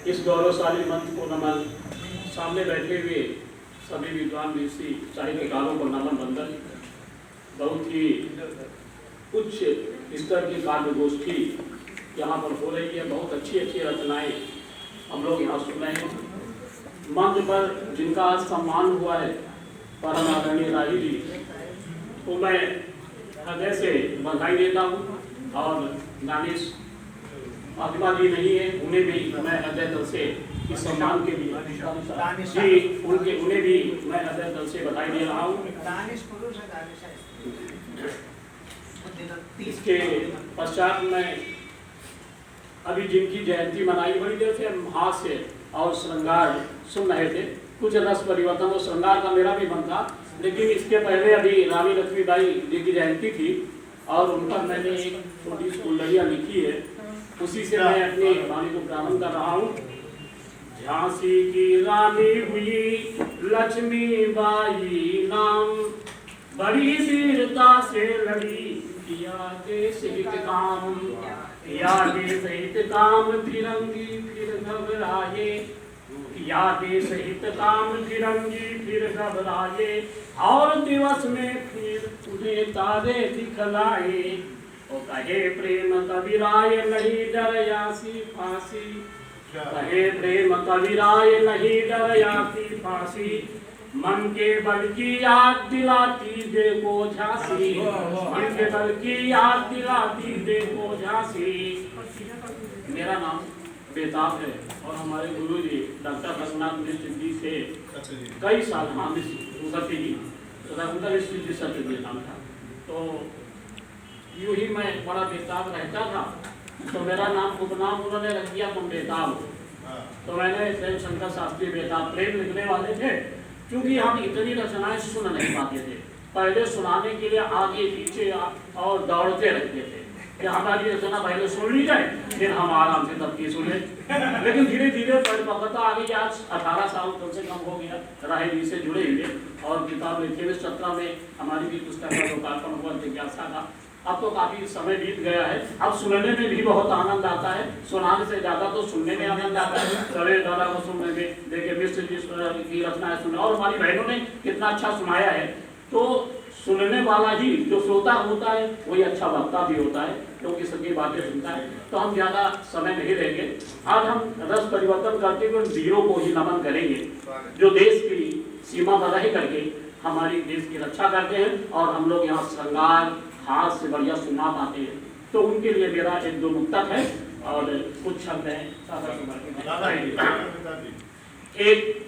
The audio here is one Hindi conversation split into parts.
इस गौरवशाली मंच को नमन। सामने बैठे हुए सभी विद्वान ऋषि साहित्यकारों को नमन वंदन। बहुत ही उच्च स्तर की काव्य गोष्ठी यहाँ पर हो रही है। बहुत अच्छी अच्छी रचनाएं हम लोग यहाँ सुन रहे हैं। मंच पर जिनका आज सम्मान हुआ है परम आदरणीय राही जी को मैं हृदय से बधाई देता हूँ। और दानिश फातिमा जी नहीं है, उन्हें भी मैं हृदय दिल से इस सम्मान के लिए जी उन्हें भी मैं हृदय दिल से बधाई दे रहा हूँ। इसके पश्चात में अभी जिनकी जयंती मनाई, बड़ी देर से हम हास्य और श्रृंगार सुन रहे थे। कुछ रस परिवर्तन और श्रृंगार का मेरा भी मन था, लेकिन इसके पहले अभी रानी लक्ष्मीबाई जी की जयंती थी और उन पर मैंने एक छोटी कुंडलियाँ लिखी है, उसी से मैं अपनी वाणी को प्रारंभ कर रहा हूँ। झांसी की रानी हुई लक्ष्मीबाई नाम, बड़ी वीरता से लड़ी किया देश हित काम, किया देश हित काम फिरंगी फिर घबराए, किया देश हित काम फिरंगी फिर घबराए, और दिवस में फिर उन्हें तारे दिखलाए। ओ कहे प्रेम कबीराय नहीं डर यासी फांसी, कहे प्रेम कबीराय नहीं डर यासी फांसी, मन के बल की याद दिलाती देखो झांसी, मन के बल की याद दिलाती देखो झांसी। मेरा नाम बेताब है और हमारे गुरु जी डॉक्टर रघुनाथ मिश्र जी से कई साल सत्य जी रघुनाथ मिश्र जी सत्य जी नाम था। तो यूं ही मैं बड़ा बेताब रहता था, तो मेरा नाम उपनाम उन्होंने रख दिया तुम बेताब। तो मैंने प्रेम शंकर शास्त्री बेताब प्रेम लिखने वाले थे। क्योंकि हम इतनी रचनाएं सुन नहीं पाते थे, पहले सुनाने के लिए आगे पीछे और दौड़ते रहते थे कि हमारी रचना पहले सुन ली जाए फिर हम आराम से तब की सुने। लेकिन धीरे धीरे परिपक्वता आ गई। आज 18 साल कम से कम हो गया राही जी से जुड़े हुए और किताब लिखे हुए। 17 में हमारी भी पुस्तक का लोकार्पण हुआ जिज्ञासा का। अब तो काफी समय बीत गया है, अब सुनने में भी बहुत आनंद आता है। सुनाने से ज्यादा तो सुनने में आनंद आता है। सरे दादा को सुनने में, देखिए मिश्र जी की रचनाएं सुनने, और हमारी बहनों ने कितना अच्छा सुनाया है। तो सुनने वाला ही जो श्रोता होता है वही अच्छा वक्ता भी होता है, क्योंकि सबकी बातें सुनता है। तो हम ज्यादा समय नहीं लेंगे। आज हम रस परिवर्तन करते हुए वीरों को ही नमन करेंगे जो देश की सीमा बधाई करके हमारी देश की रक्षा करते हैं। और हम लोग यहाँ श्रृंगार हाथ से बढ़िया सुना पाते हैं, तो उनके लिए मेरा एक दो मुक्तक है और कुछ शब्द हैं। एक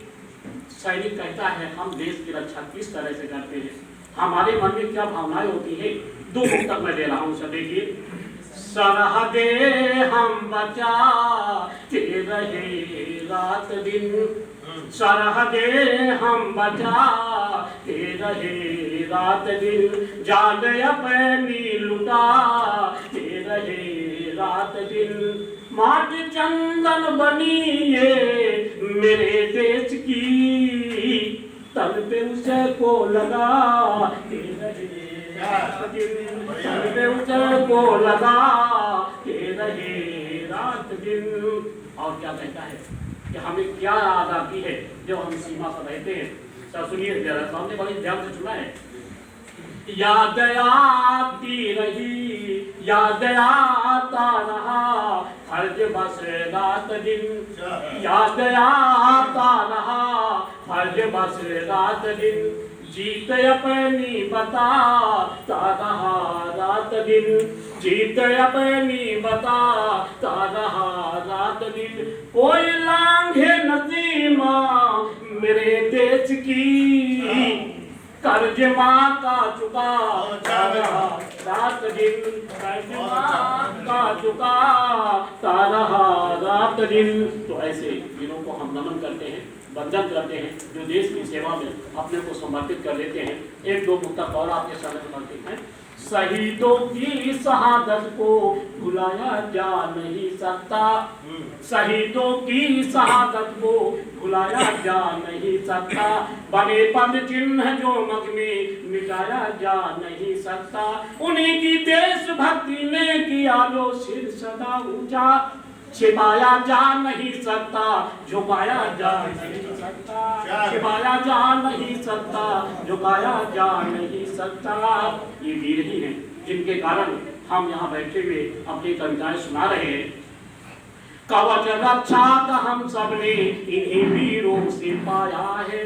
सैनिक कहता है हम देश की रक्षा किस तरह से करते हैं, हमारे मन में क्या भावनाएं होती है। दो मुक्तक मैं दे रहा हूँ, सब देखिए। सरहदे हम बचाते रहे रात दिन, सरहदे हम बचाते रहे रात दिन, जान अपनी लुटाते रहे रात दिन। माटी चंदन बनी ये मेरे देश की, तन पे उसे को लगाते रहे रात दिन, तन पे उसे को लगाते रहे रात दिन। और क्या कहता है कि हमें क्या याद आती है जब हम सीमा पर रहते हैं। तो सुनिए, हमने बड़ी ध्यान से सुना है। याद आती रही, याद आता रहा फर्ज बस रात दिन, याद आता रहा फर्ज बस रात दिन, जीत अपनी बताता रहा रात दिन, जीत अपनी बताता रहा रात दिन। कोई लांघे न सीमा मेरे देश की, कर्ज माँ का चुकाता रहा रात दिन, कर्ज माँ का चुकाता रहा रात दिन। तो ऐसे दिनों को हम नमन करते हैं, वंदन करते हैं, जो देश की सेवा में अपने को समर्पित कर लेते हैं। एक दो मुक्तक और आपके सामने समर्पित हैं। शहीदों की शहादत को भुलाया जा नहीं सकता, शहीदों की शहादत को भुलाया जा नहीं सकता, बने पद चिन्ह जो मग में मिटाया जा नहीं सकता। उन्हीं की देशभक्ति ने किया लो सिर सदा ऊंचा, छिपाया जा नहीं सकता, झुकाया जा नहीं सकता, छिपाया जा नहीं सकता, झुकाया जा नहीं सकता। ये वीर ही हैं जिनके कारण हम यहाँ बैठे हुए अपनी कविताएं सुना रहे हैं। कवच रक्षा का हम सबने इन्हीं वीरों से पाया है,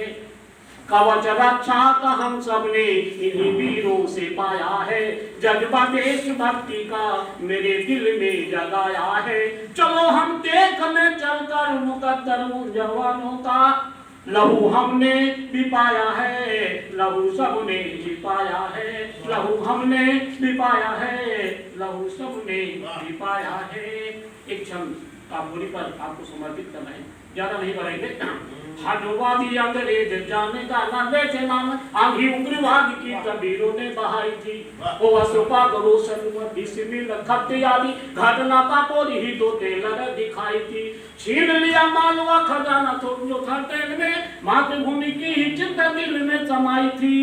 कवच रक्षा का हम सबने इन्हीं वीरों से पाया है, जज्बा देशभक्ति का मेरे दिल में जगाया है। चलो हम देखने चलकर मुकद्दर उन जवानों का, लहू हमने भी पाया है, लहू सबने भी पाया है, लहू हमने भी पाया है, लहू सबने भी पाया है। एक क्षण आप बोली पर आपको समर्पित करना है, ज्यादा नहीं बढ़ेंगे। हाथोवादी अंग्रेज जाने का ना देखे नाम, आंधी उग्रवाद की कबीरों ने बहाई थी। वो अशोका रोशन बिस्मिल खत्ते आदि घटना का पूरी ही दो टेलर दिखाई थी। छीन लिया मालवा खजाना तो जो था तेल में, मातृभूमि की ही चिंता दिल में समाई थी।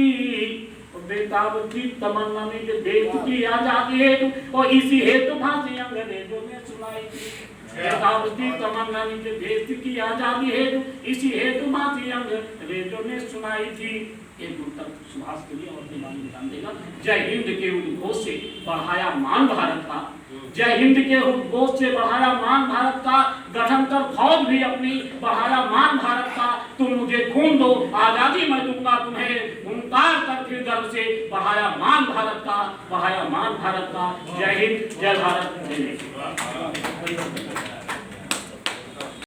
बेताब थी तमन्ना में देश की आजादी हेतु, और इसी हेतु फांसी अंग्रेजों ने सुनाई थी। बेताबती तमन्ना के देश की आजादी हेतु, इसी हेतु माती अंग्रेजों ने सुनाई थी। एक उत्तर सुभाष के लिए और दीवानी ध्यान देगा। जय हिंद के उद्घोष से बढ़ाया मान भारत का, जय हिंद के उद्घोष से बढ़ाया मान भारत का, गठन कर फौज भी अपनी बढ़ाया मान भारत का। तुम मुझे खून दो आजादी मैं दूंगा तुम्हें, हुंकार कर फिर गर्व से बढ़ाया मान भारत का, बढ़ाया मान भारत का। जय हिंद, जय भारत, जय हिंद।